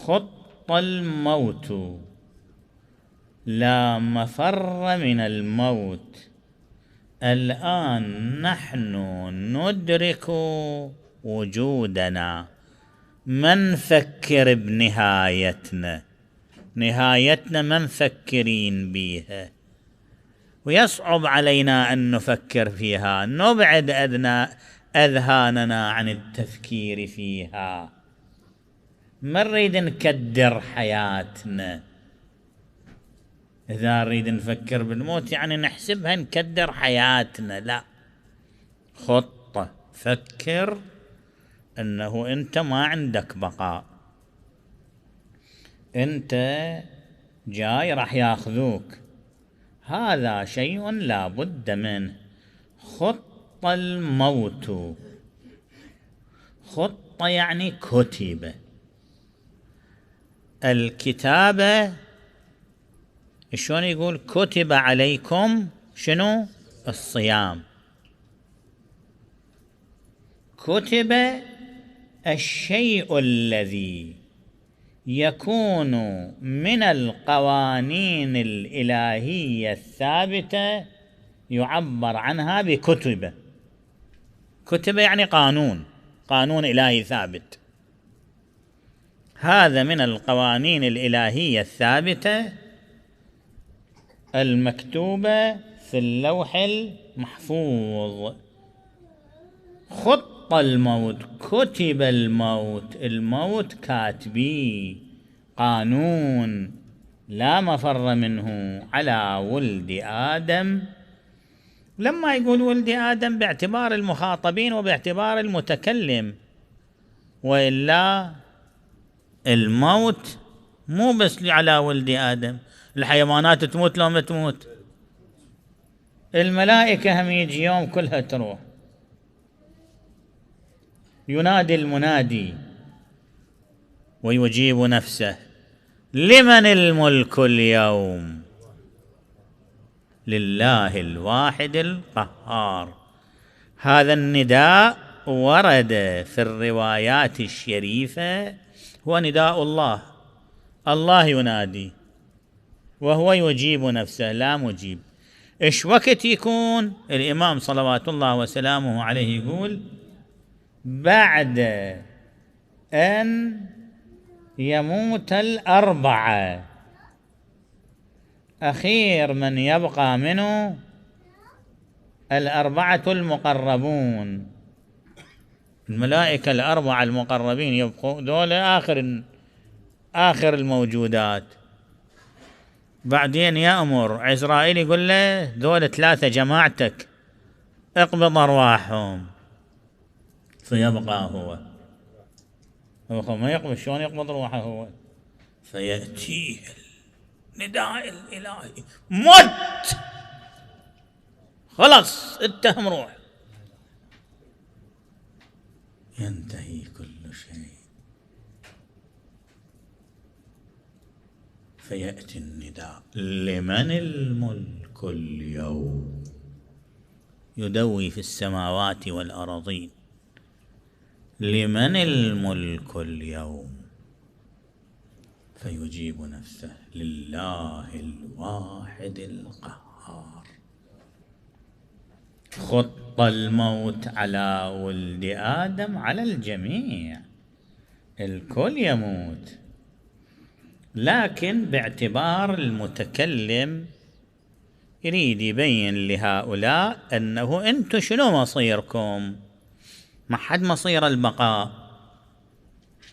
خط الموت، لا مفر من الموت. الآن نحن ندرك وجودنا، ما نفكر بنهايتنا، نهايتنا ما مفكرين بيها، ويصعب علينا أن نفكر فيها، نبعد أذهاننا عن التفكير فيها، ما نريد نكدر حياتنا. إذا نريد نفكر بالموت يعني نحسبها نكدر حياتنا، لا، خطة، فكر أنه أنت ما عندك بقاء، أنت جاي راح ياخذوك، هذا شيء لا بد منه. خط الموت، خطة يعني كتب. الكتابة شلون يقول؟ كتب عليكم شنو؟ الصيام. كتب الشيء الذي يكون من القوانين الإلهية الثابتة يعبر عنها بكتب. كتب يعني قانون، قانون إلهي ثابت، هذا من القوانين الإلهية الثابتة المكتوبة في اللوح المحفوظ. خط الموت، كتب الموت، الموت كاتبي، قانون لا مفر منه على ولد آدم. لما يقول ولد آدم باعتبار المخاطبين وباعتبار المتكلم، وإلا الموت مو بس على ولد آدم، الحيوانات تموت لو ما تموت، الملائكة هم يجي يوم كلها تروح. ينادي المنادي ويجيب نفسه: لمن الملك اليوم؟ لله الواحد القهار. هذا النداء ورد في الروايات الشريفة، هو نداء الله، الله ينادي وهو يجيب نفسه، لا مجيب. إيش وقت يكون؟ الإمام صلوات الله وسلامه عليه يقول: بعد أن يموت الأربعة، أخير من يبقى منه الأربعة المقربون، الملائكة الأربعة المقربين يبقوا، دول آخر الموجودات. بعدين يأمر عزرائيل يقول له: دول 3 جماعتك اقبض أرواحهم، فيبقى هو ما يقبض. شلون يقبض روحه هو؟ فيأتيه النداء الإلهي: مت، خلص اتهم روح، ينتهي كل شيء. فيأتي النداء: لمن الملك اليوم؟ يدوي في السماوات والأرضين: لمن الملك اليوم؟ فيجيب نفسه: لله الواحد القهار. خط الموت على ولد آدم، على الجميع، الكل يموت، لكن باعتبار المتكلم يريد يبين لهؤلاء أنه أنتم شنو مصيركم؟ ما حد مصير البقاء،